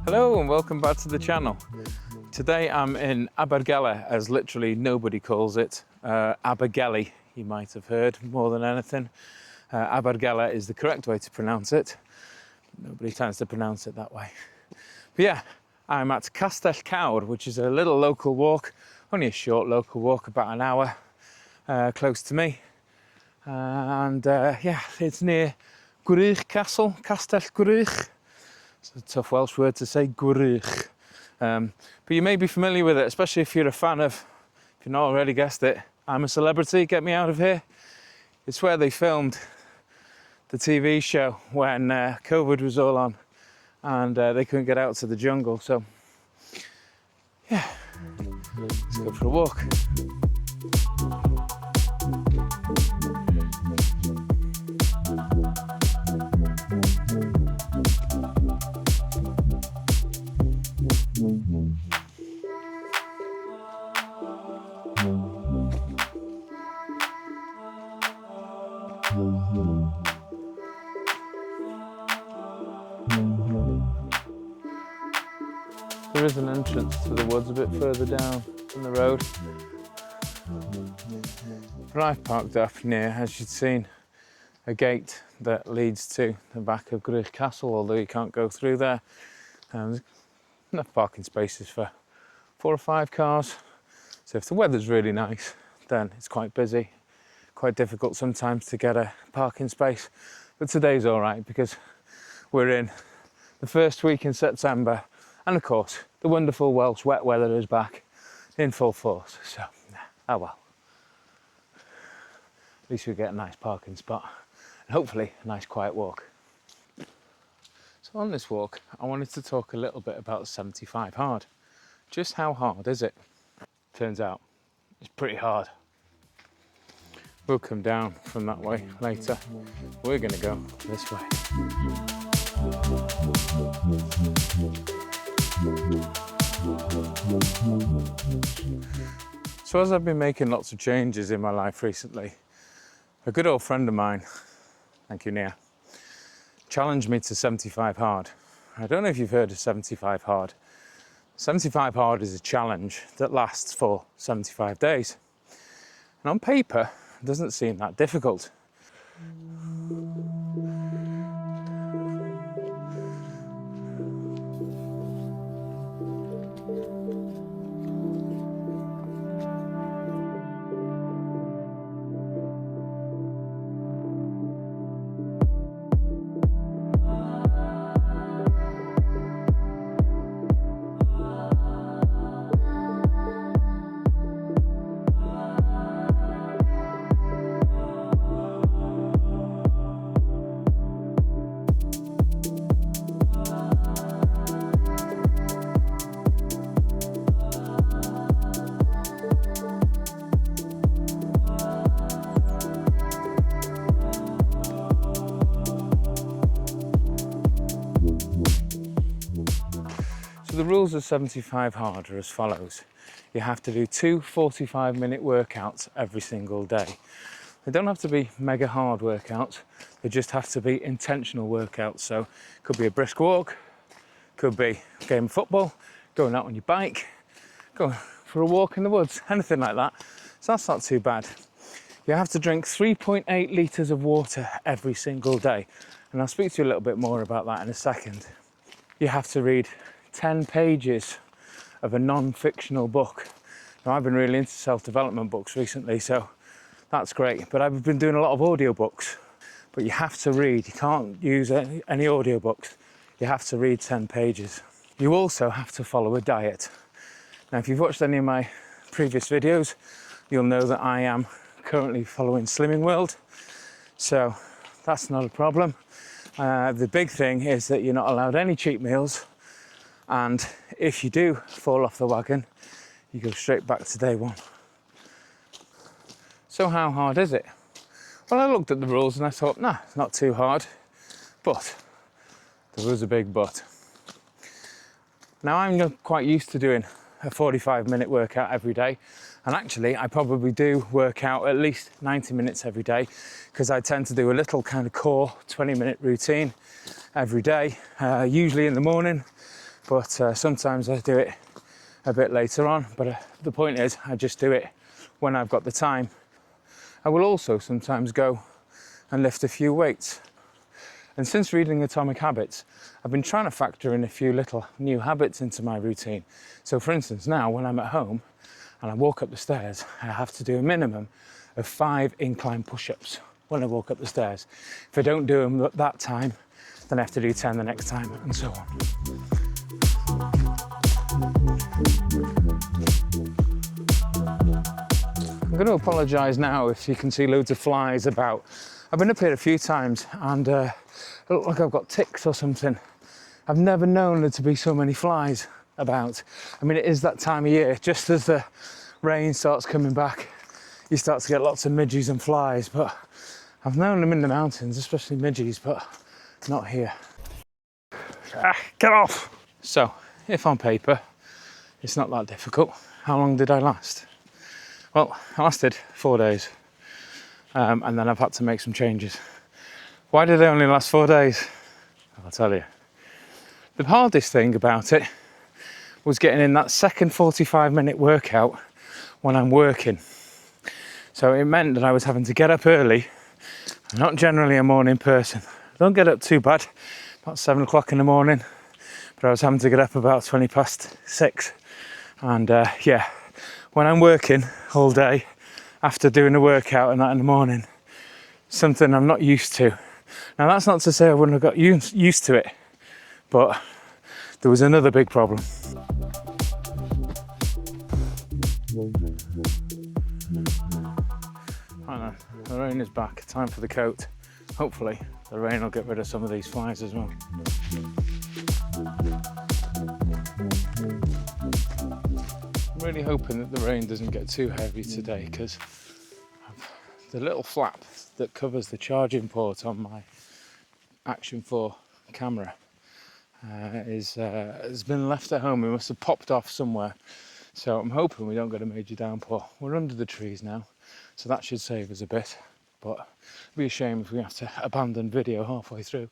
Hello and welcome back to the channel. Today I'm in Abergele, as literally nobody calls it. Abergele, you might have heard more than anything. Abergele is the correct way to pronounce it. Nobody tends to pronounce it that way. But yeah, I'm at Castell Cawr, which is a little local walk, only a short local walk, about an hour, close to me. Yeah, it's near Gwrych Castle, Castell Gwrych. It's a tough Welsh word to say, Gwrych. But you may be familiar with it, especially if you're a fan of, if you've not already guessed it, I'm a Celebrity, Get Me Out of Here. It's where they filmed the TV show when COVID was all on and they couldn't get out to the jungle. So yeah, let's go for a walk. There is an entrance to the woods a bit further down from the road. But I've parked up near, as you'd seen, a gate that leads to the back of Gwrych Castle, although you can't go through there. There's enough parking spaces for 4 or 5 cars. So if the weather's really nice, then it's quite busy. Quite difficult sometimes to get a parking space. But today's all right because we're in the first week in September. And of course, the wonderful Welsh wet weather is back in full force. So, oh well. At least we get a nice parking spot and hopefully a nice quiet walk. So on this walk, I wanted to talk a little bit about 75 hard. Just how hard is it? Turns out it's pretty hard. We'll come down from that way later. We're gonna go this way. So as I've been making lots of changes in my life recently, a good old friend of mine, thank you Nia, challenged me to 75 hard. I don't know if you've heard of 75 hard. 75 hard is a challenge that lasts for 75 days. And on paper, it doesn't seem that difficult. The rules of 75 hard are as follows. You have to do 2 45-minute workouts every single day. They don't have to be mega hard workouts, they just have to be intentional workouts. So it could be a brisk walk, could be a game of football, going out on your bike, going for a walk in the woods, anything like that. So that's not too bad. You have to drink 3.8 litres of water every single day. And I'll speak to you a little bit more about that in a second. You have to read 10 pages of a non-fictional book. Now I've been really into self-development books recently, so that's great. But I've been doing a lot of audiobooks. But you have to read, you can't use any audiobooks. You have to read 10 pages. You also have to follow a diet. Now if you've watched any of my previous videos, you'll know that I am currently following Slimming World. So that's not a problem. The big thing is that you're not allowed any cheat meals. And if you do fall off the wagon, you go straight back to day one. So how hard is it? Well, I looked at the rules and I thought, nah, it's not too hard. But there was a big but. Now I'm quite used to doing a 45-minute workout every day. And actually, I probably do work out at least 90 minutes every day because I tend to do a little kind of core 20-minute routine every day, usually in the morning but sometimes I do it a bit later on. But the point is, I just do it when I've got the time. I will also sometimes go and lift a few weights. And since reading Atomic Habits, I've been trying to factor in a few little new habits into my routine. So for instance, now when I'm at home and I walk up the stairs, I have to do a minimum of 5 incline push-ups when I walk up the stairs. If I don't do them at that time, then I have to do 10 the next time, and so on. I'm going to apologise now if you can see loads of flies about. I've been up here a few times and I look like I've got ticks or something. I've never known there to be so many flies about. I mean, it is that time of year, just as the rain starts coming back, you start to get lots of midges and flies, but I've known them in the mountains, especially midges, but not here. Get off! So, if on paper, it's not that difficult, how long did I last? Well, I lasted 4 days, and then I've had to make some changes. Why did I only last 4 days? I'll tell you. The hardest thing about it was getting in that second 45-minute workout when I'm working. So it meant that I was having to get up early. I'm not generally a morning person. I don't get up too bad, about 7 o'clock in the morning, but I was having to get up about 20 past 6. And yeah, when I'm working all day, after doing a workout and that in the morning, something I'm not used to. Now that's not to say I wouldn't have got used to it, but there was another big problem. Right then, the rain is back, time for the coat. Hopefully the rain will get rid of some of these flies as well. I'm really hoping that the rain doesn't get too heavy today, because the little flap that covers the charging port on my Action 4 camera has been left at home. It must have popped off somewhere. So I'm hoping we don't get a major downpour. We're under the trees now, so that should save us a bit. But it'd be a shame if we have to abandon video halfway through.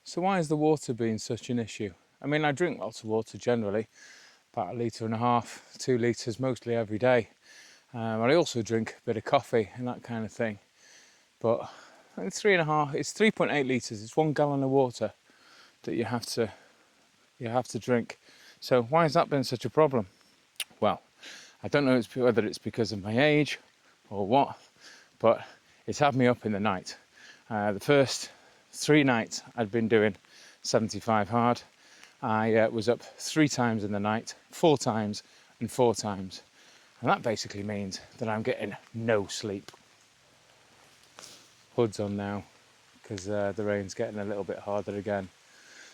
So why has the water been such an issue? I mean, I drink lots of water generally, about 1.5 litres, 2 litres mostly every day. I also drink a bit of coffee and that kind of thing. But it's 3.8 litres, it's 1 gallon of water that you have to drink. So why has that been such a problem? Well, I don't know whether it's because of my age or what, but it's had me up in the night. The first 3 nights I'd been doing 75 hard. I was up 3 times in the night, 4 times and 4 times. And that basically means that I'm getting no sleep. Hood's on now, because the rain's getting a little bit harder again.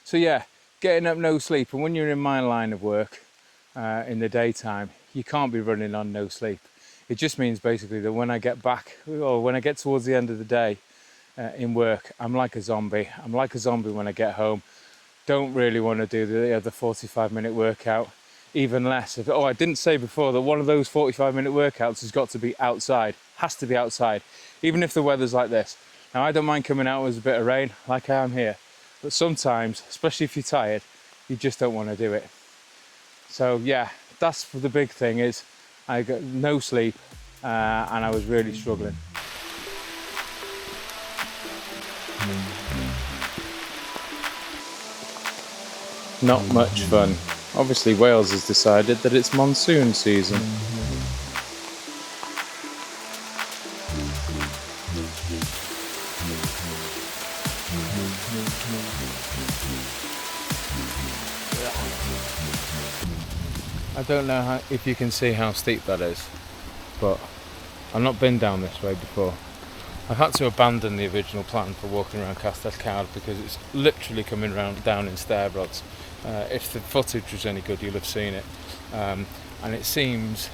So yeah, getting up no sleep. And when you're in my line of work in the daytime, you can't be running on no sleep. It just means basically that when I get back, or when I get towards the end of the day in work, I'm like a zombie. I'm like a zombie when I get home. Don't really want to do the 45-minute workout, even less. I didn't say before that one of those 45-minute workouts has got to be outside, has to be outside, even if the weather's like this. Now, I don't mind coming out with a bit of rain, like I am here, but sometimes, especially if you're tired, you just don't want to do it. So yeah, that's the big thing, is I got no sleep and I was really struggling. Not much fun. Obviously Wales has decided that it's monsoon season. I don't know if you can see how steep that is, but I've not been down this way before. I've had to abandon the original plan for walking around Castell Cawr because it's literally coming down in stair rods. If the footage was any good, you'll have seen it. And it seems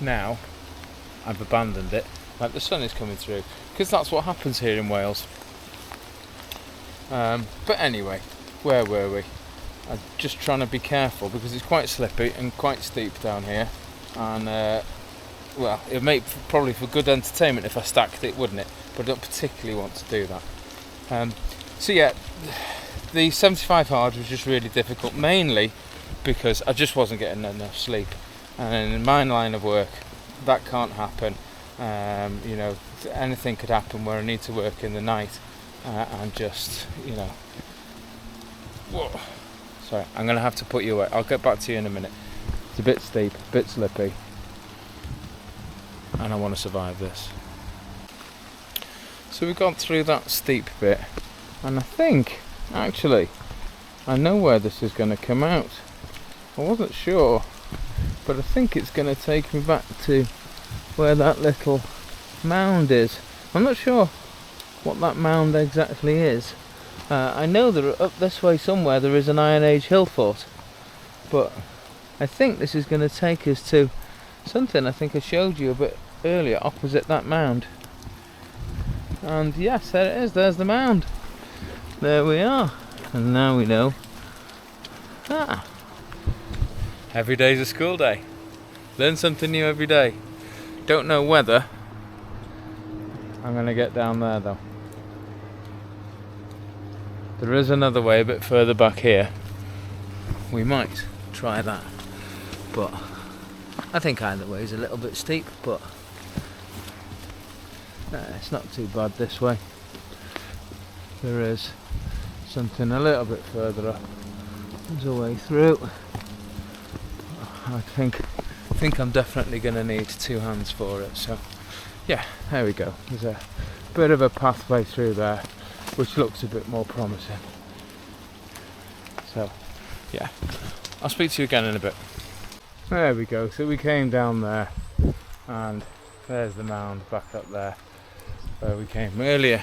now I've abandoned it, like the sun is coming through, because that's what happens here in Wales. But anyway, where were we? I'm just trying to be careful because it's quite slippy and quite steep down here, and well, it'd make probably for good entertainment if I stacked it, wouldn't it? But I don't particularly want to do that. So yeah, the 75 hard was just really difficult, mainly because I just wasn't getting enough sleep, and in my line of work that can't happen. You know, anything could happen where I need to work in the night, and just, you know, whoa, sorry, I'm gonna have to put you away. I'll get back to you in a minute. It's a bit steep, a bit slippy, and I want to survive this. So we got through that steep bit, and I think actually I know where this is going to come out. I wasn't sure, but I think it's going to take me back to where that little mound is. I'm not sure what that mound exactly is. I know that up this way somewhere there is an Iron Age hill fort, but I think this is going to take us to something I think I showed you a bit earlier opposite that mound. And yes, there it is, there's the mound. There we are. And now we know. Every day's a school day. Learn something new every day. Don't know whether I'm going to get down there though. There is another way a bit further back here. We might try that. But I think either way is a little bit steep, but it's not too bad this way. There is something a little bit further up. There's a way through. I think I'm definitely going to need two hands for it. So yeah, there we go. There's a bit of a pathway through there, which looks a bit more promising. So yeah, I'll speak to you again in a bit. There we go. So we came down there, and there's the mound back up there where we came earlier.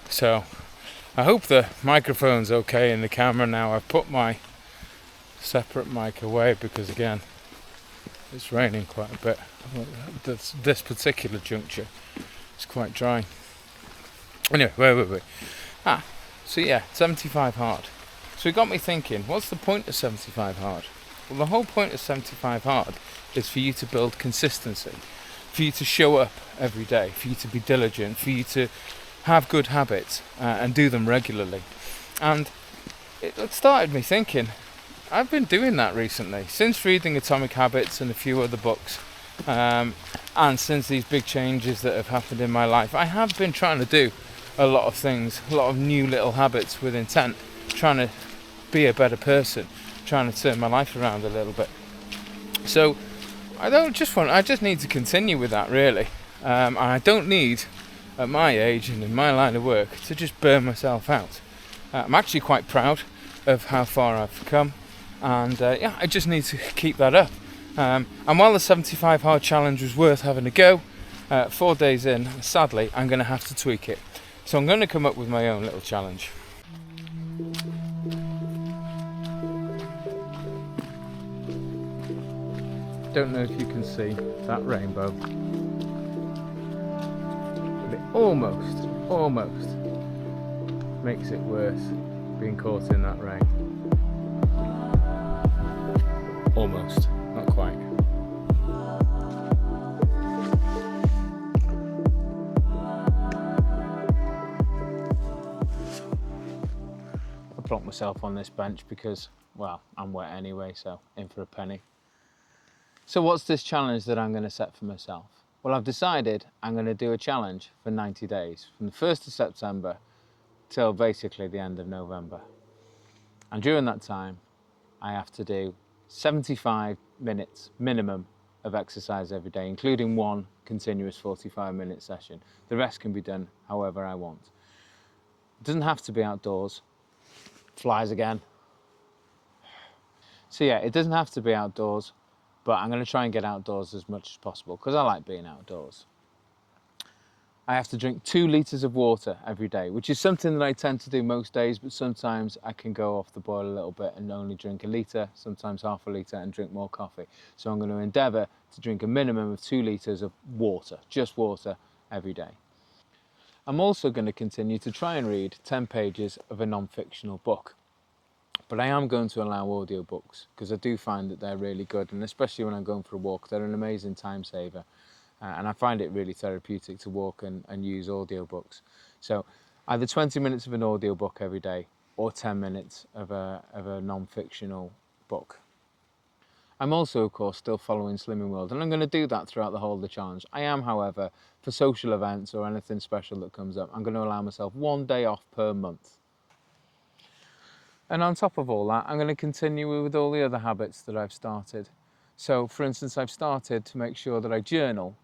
So I hope the microphone's okay in the camera now. I've put my separate mic away because again it's raining quite a bit. This particular juncture is quite dry. Anyway, where were we? So yeah, 75 hard. So it got me thinking, what's the point of 75 hard? Well, the whole point of 75 hard is for you to build consistency, for you to show up every day, for you to be diligent, for you to have good habits and do them regularly. And it started me thinking, I've been doing that recently, since reading Atomic Habits and a few other books, and since these big changes that have happened in my life. I have been trying to do a lot of things, a lot of new little habits with intent, trying to be a better person, trying to turn my life around a little bit. So I just need to continue with that really, and I don't need, at my age and in my line of work, to just burn myself out. I'm actually quite proud of how far I've come, and yeah, I just need to keep that up. And while the 75 hard challenge was worth having a go, 4 days in, sadly, I'm going to have to tweak it. So I'm going to come up with my own little challenge. Don't know if you can see that rainbow, but it almost makes it worse being caught in that rain. Almost, not quite. I plonked myself on this bench because, well, I'm wet anyway, so in for a penny. So what's this challenge that I'm going to set for myself? Well, I've decided I'm going to do a challenge for 90 days, from the 1st of September till basically the end of November. And during that time, I have to do 75 minutes minimum of exercise every day, including one continuous 45-minute session. The rest can be done however I want. It doesn't have to be outdoors. Flies again. So yeah, it doesn't have to be outdoors, but I'm going to try and get outdoors as much as possible because I like being outdoors. I have to drink 2 litres of water every day, which is something that I tend to do most days, but sometimes I can go off the boil a little bit and only drink 1 litre, sometimes half a litre, and drink more coffee. So I'm going to endeavour to drink a minimum of 2 litres of water, just water, every day. I'm also going to continue to try and read 10 pages of a non-fictional book. But I am going to allow audiobooks because I do find that they're really good, and especially when I'm going for a walk, they're an amazing time saver. And I find it really therapeutic to walk and use audiobooks. So either 20 minutes of an audiobook every day or 10 minutes of a non-fictional book. I'm also, of course, still following Slimming World, and I'm going to do that throughout the whole of the challenge. I am, however, for social events or anything special that comes up, I'm going to allow myself 1 day off per month. And on top of all that, I'm going to continue with all the other habits that I've started. So, for instance, I've started to make sure that I journal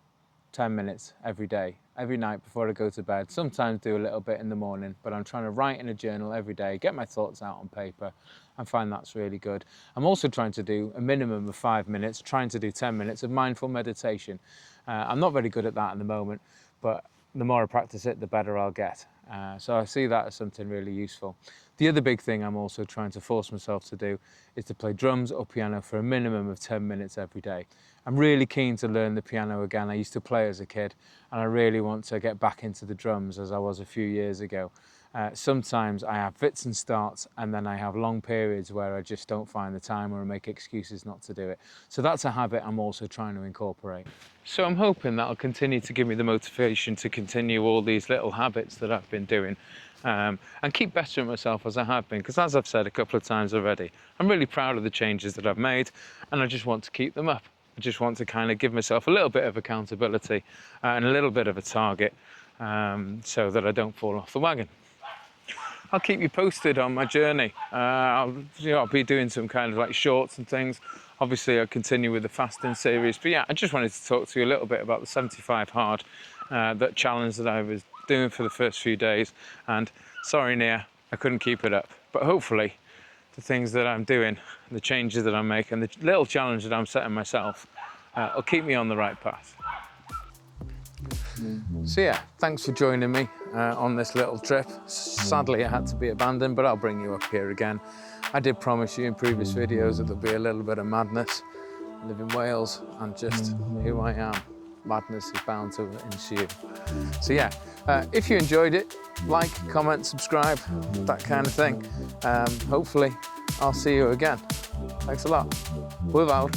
10 minutes every day, every night before I go to bed. Sometimes do a little bit in the morning, but I'm trying to write in a journal every day, get my thoughts out on paper, and find that's really good. I'm also trying to do a minimum of 5 minutes, trying to do 10 minutes of mindful meditation. I'm not very good at that at the moment, but the more I practice it, the better I'll get. So I see that as something really useful. The other big thing I'm also trying to force myself to do is to play drums or piano for a minimum of 10 minutes every day. I'm really keen to learn the piano again. I used to play as a kid, and I really want to get back into the drums as I was a few years ago. Sometimes I have fits and starts, and then I have long periods where I just don't find the time or I make excuses not to do it. So that's a habit I'm also trying to incorporate. So I'm hoping that'll continue to give me the motivation to continue all these little habits that I've been doing, and keep bettering myself as I have been, because as I've said a couple of times already, I'm really proud of the changes that I've made, and I just want to keep them up. I just want to kind of give myself a little bit of accountability and a little bit of a target, so that I don't fall off the wagon. I'll keep you posted on my journey. I'll be doing some kind of like shorts and things. Obviously, I'll continue with the fasting series. But yeah, I just wanted to talk to you a little bit about the 75 hard, that challenge that I was doing for the first few days. And sorry, Nia, I couldn't keep it up. But hopefully, the things that I'm doing, the changes that I'm making, the little challenge that I'm setting myself, will keep me on the right path. So yeah, thanks for joining me on this little trip. Sadly, it had to be abandoned, but I'll bring you up here again. I did promise you in previous videos that there'll be a little bit of madness. I live in Wales, and just who I am, madness is bound to ensue. So yeah, if you enjoyed it, like, comment, subscribe, that kind of thing. Hopefully, I'll see you again. Thanks a lot. Hwyl fawr.